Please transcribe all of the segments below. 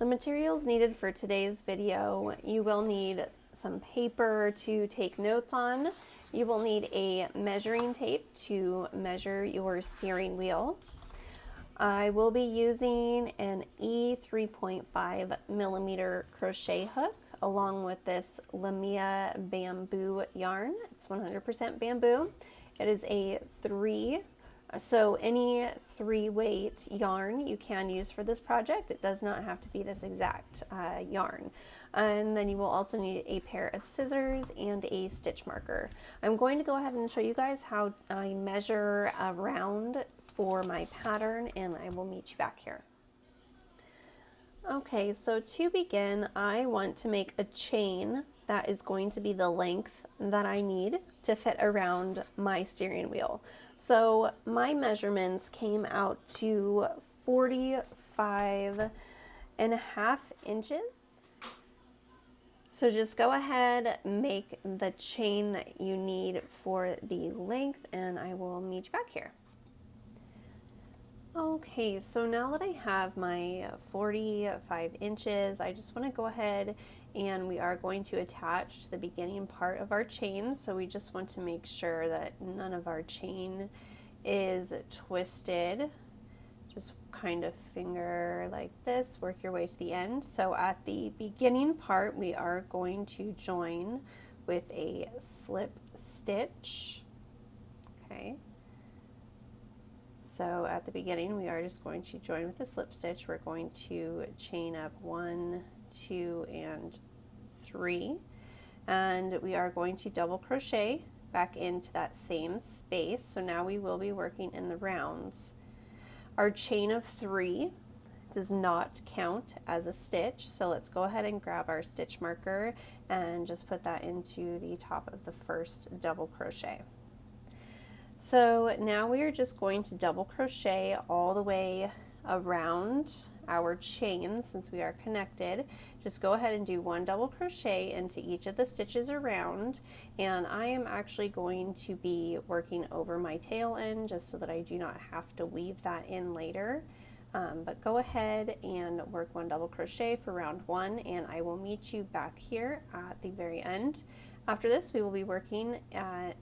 The materials needed for today's video: you will need some paper to take notes on. You will need a measuring tape to measure your steering wheel. I will be using an E 3.5 millimeter crochet hook along with this Lamia bamboo yarn. It's 100% bamboo. It is a 3, so any 3 weight yarn you can use for this project. It does not have to be this exact yarn. And then you will also need a pair of scissors and a stitch marker. I'm going to go ahead and show you guys how I measure around for my pattern, and I will meet you back here. Okay, so to begin, I want to make a chain that is going to be the length that I need to fit around my steering wheel. So my measurements came out to 45.5 inches. So just go ahead, make the chain that you need for the length, and I will meet you back here. Okay, so now that I have my 45 inches, I just want to go ahead and we are going to attach the beginning part of our chain. So we just want to make sure that none of our chain is twisted. Just kind of finger like this, work your way to the end. So at the beginning part, we are going to join with a slip stitch. Okay. So at the beginning, we are just going to join with a slip stitch. We're going to chain up 1, 2, and 3, and we are going to double crochet back into that same space. So now we will be working in the rounds. Our chain of 3 does not count as a stitch, so let's go ahead and grab our stitch marker and just put that into the top of the first double crochet. So now we are just going to double crochet all the way around our chain. Since we are connected, just go ahead and do 1 double crochet into each of the stitches around, and I am actually going to be working over my tail end just so that I do not have to weave that in later. But go ahead and work 1 double crochet for round 1, and I will meet you back here at the very end. After this, we will be working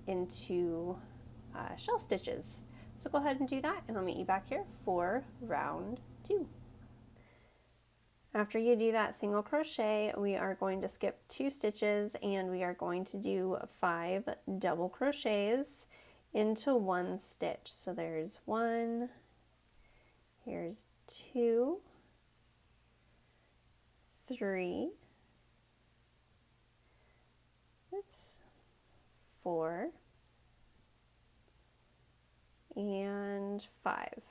into shell stitches. So go ahead and do that, and I'll meet you back here for round 2. After you do that single crochet, we are going to skip 2 stitches, and we are going to do 5 double crochets into 1 stitch. So there's 1, here's 2, 3, 4, and 5.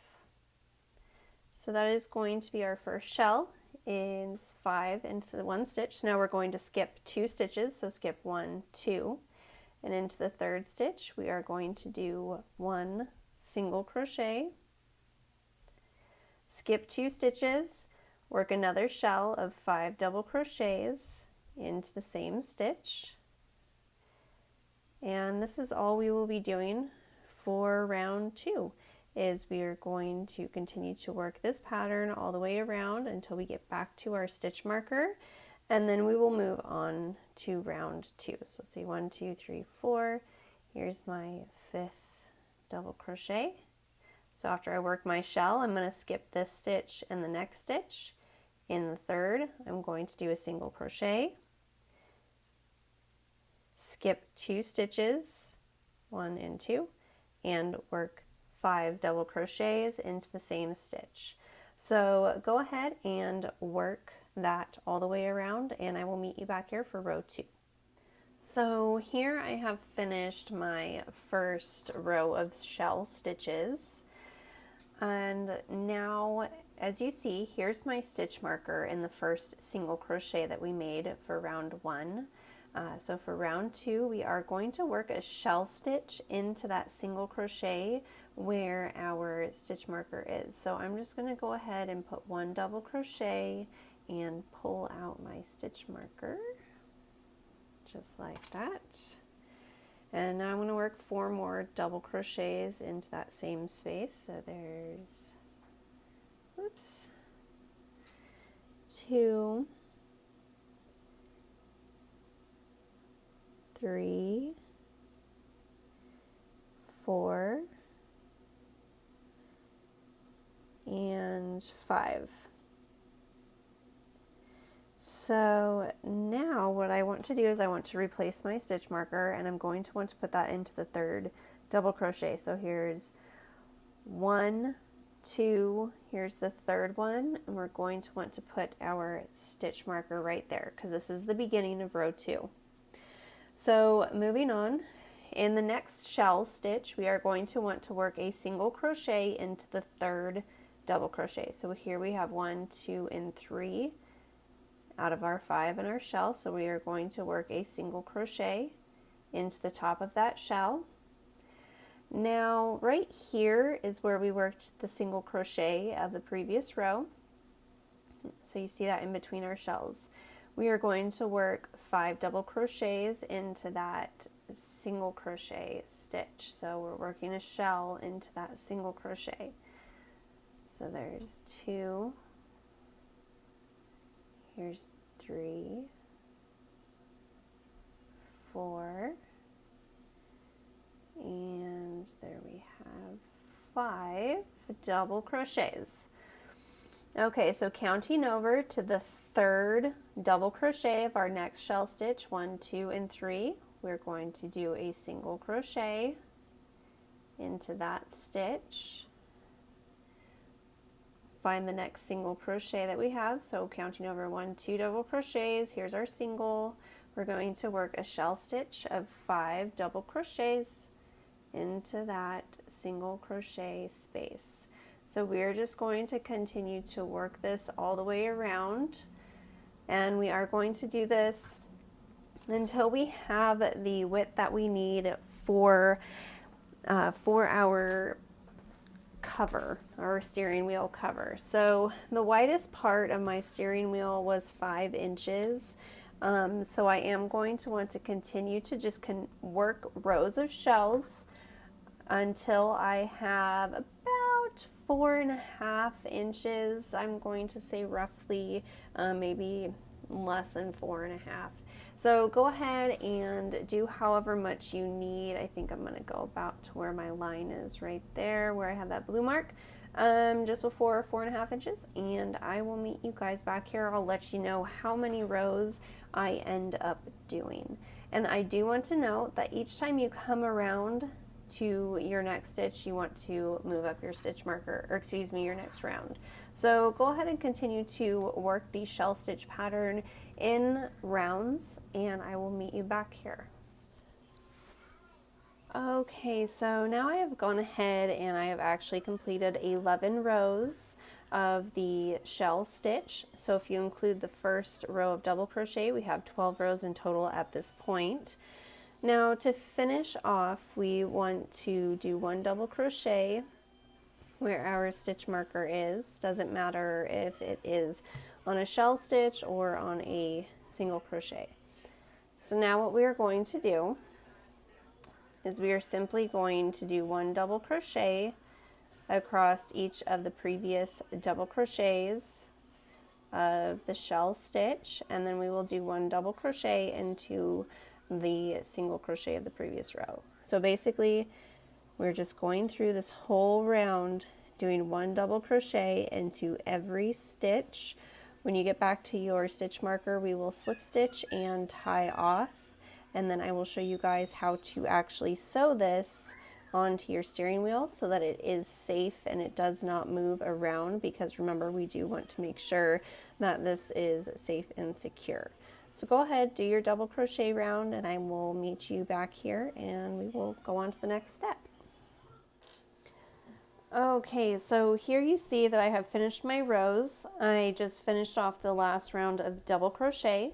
So that is going to be our first shell. Is 5 into the 1 stitch. So now we're going to skip 2 stitches, so skip 1, 2, and into the 3rd stitch we are going to do 1 single crochet, skip 2 stitches, work another shell of 5 double crochets into the same stitch, and this is all we will be doing for round 2. Is we are going to continue to work this pattern all the way around until we get back to our stitch marker, and then we will move on to round 2. So let's see, 1, 2, 3, 4. Here's my 5th double crochet. So after I work my shell, I'm going to skip this stitch and the next stitch. In the 3rd, I'm going to do a single crochet, skip 2 stitches, 1 and 2, and work 5 double crochets into the same stitch. So go ahead and work that all the way around, and I will meet you back here for row 2. So here I have finished my first row of shell stitches, and now as you see, here's my stitch marker in the first single crochet that we made for round 1. So for round 2, we are going to work a shell stitch into that single crochet where our stitch marker is. So I'm just going to go ahead and put 1 double crochet and pull out my stitch marker, just like that. And now I'm going to work 4 more double crochets into that same space. So there's, oops, 2, 3, 4, and 5. So now what I want to do is I want to replace my stitch marker, and I'm going to want to put that into the third double crochet. So here's 1, 2, here's the third one, and we're going to want to put our stitch marker right there because this is the beginning of row 2. So moving on, in the next shell stitch we are going to want to work a single crochet into the third double crochet. So here we have 1, 2, and 3 out of our 5 in our shell, so we are going to work a single crochet into the top of that shell. Now right here is where we worked the single crochet of the previous row, so you see that in between our shells. We are going to work 5 double crochets into that single crochet stitch, so we're working a shell into that single crochet. So there's 2, here's 3, 4, and there we have 5 double crochets. Okay, so counting over to the third double crochet of our next shell stitch, 1, 2, and 3, we're going to do a single crochet into that stitch. Find the next single crochet that we have, so counting over 1, 2 double crochets, here's our single. We're going to work a shell stitch of 5 double crochets into that single crochet space. So we're just going to continue to work this all the way around, and we are going to do this until we have the width that we need for our cover, our steering wheel cover. So the widest part of my steering wheel was 5 inches. So I am going to want to continue to just work rows of shells until I have about 4.5 inches. I'm going to say roughly, maybe less than 4.5. So go ahead and do however much you need. I think I'm going to go about to where my line is right there, where I have that blue mark, just before 4.5 inches, and I will meet you guys back here. I'll let you know how many rows I end up doing. And I do want to note that each time you come around to your next stitch, you want to move up your stitch marker, or excuse me, your next round. So go ahead and continue to work the shell stitch pattern in rounds, and I will meet you back here. Okay, so now I have gone ahead and I have actually completed 11 rows of the shell stitch. So if you include the first row of double crochet, we have 12 rows in total at this point. Now to finish off, we want to do 1 double crochet where our stitch marker is. Doesn't matter if it is on a shell stitch or on a single crochet. So now what we are going to do is we are simply going to do 1 double crochet across each of the previous double crochets of the shell stitch, and then we will do 1 double crochet into the single crochet of the previous row. So basically we're just going through this whole round doing 1 double crochet into every stitch. When you get back to your stitch marker, we will slip stitch and tie off, and then I will show you guys how to actually sew this onto your steering wheel so that it is safe and it does not move around, because remember, we do want to make sure that this is safe and secure. So go ahead, do your double crochet round, and I will meet you back here and we will go on to the next step. Okay, so here you see that I have finished my rows. I just finished off the last round of double crochet.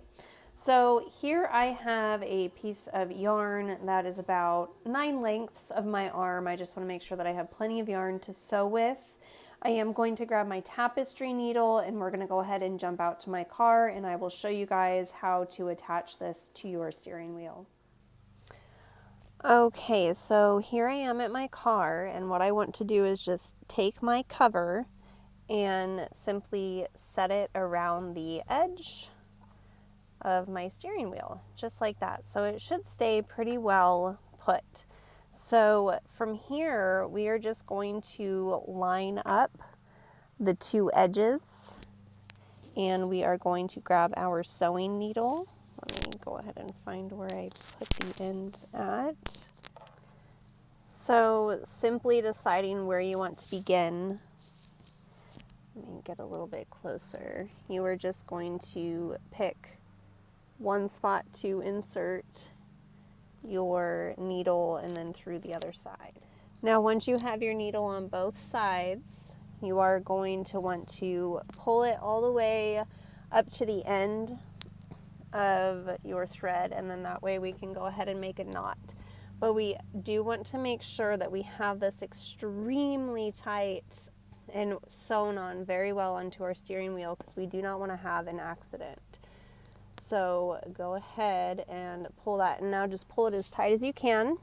So here I have a piece of yarn that is about 9 lengths of my arm. I just want to make sure that I have plenty of yarn to sew with. I am going to grab my tapestry needle and we're going to go ahead and jump out to my car, and I will show you guys how to attach this to your steering wheel. Okay, so here I am at my car, and what I want to do is just take my cover and simply set it around the edge of my steering wheel, just like that. So it should stay pretty well put. So from here, we are just going to line up the two edges, and we are going to grab our sewing needle. Let me go ahead and find where I put the end at. So simply deciding where you want to begin. Let me get a little bit closer. You are just going to pick one spot to insert your needle and then through the other side. Now once you have your needle on both sides, you are going to want to pull it all the way up to the end of your thread, and then that way we can go ahead and make a knot. But we do want to make sure that we have this extremely tight and sewn on very well onto our steering wheel, because we do not want to have an accident. So go ahead and pull that, and now just pull it as tight as you can.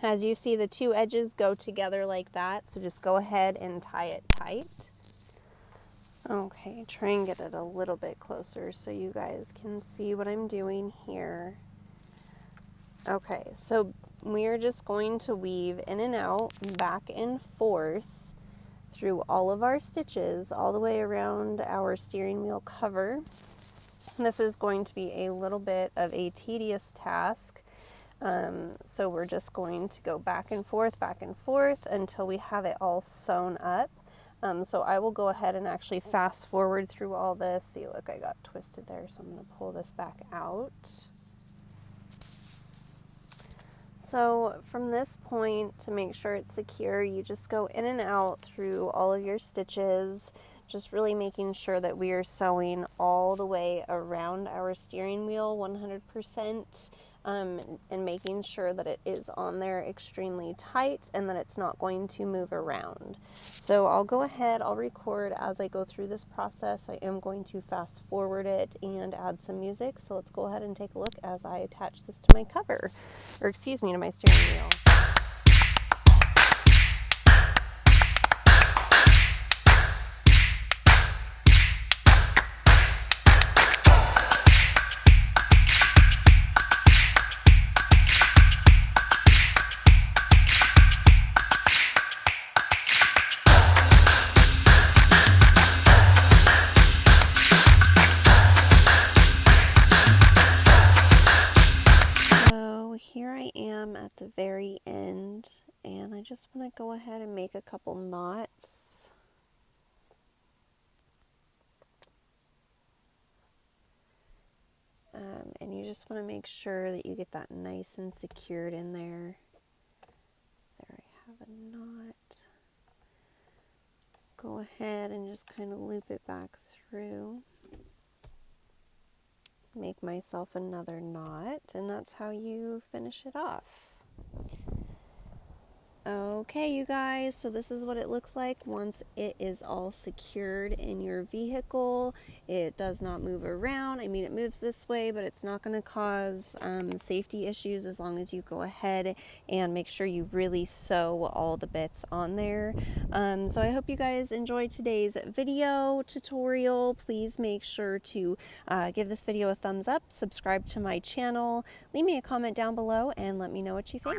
As you see, the two edges go together like that, so just go ahead and tie it tight. Okay, try and get it a little bit closer so you guys can see what I'm doing here. Okay, so we are just going to weave in and out, back and forth through all of our stitches, all the way around our steering wheel cover. This is going to be a little bit of a tedious task. So we're just going to go back and forth until we have it all sewn up. So I will go ahead and actually fast forward through all this. See, look, I got twisted there, so I'm going to pull this back out. So from this point, to make sure it's secure, you just go in and out through all of your stitches, just really making sure that we are sewing all the way around our steering wheel 100%, and making sure that it is on there extremely tight and that it's not going to move around. So I'll go ahead, I'll record as I go through this process. I am going to fast forward it and add some music. So let's go ahead and take a look as I attach this to my cover, or excuse me, to my steering wheel. Here I am at the very end, and I just want to go ahead and make a couple knots. And you just want to make sure that you get that nice and secured in there. There, I have a knot. Go ahead and just kind of loop it back through. Make myself another knot, and that's how you finish it off. Okay, you guys, so this is what it looks like once it is all secured in your vehicle. It does not move around. I mean, it moves this way, but it's not going to cause safety issues as long as you go ahead and make sure you really sew all the bits on there. So I hope you guys enjoyed today's video tutorial. Please make sure to give this video a thumbs up, subscribe to my channel, leave me a comment down below, and let me know what you think.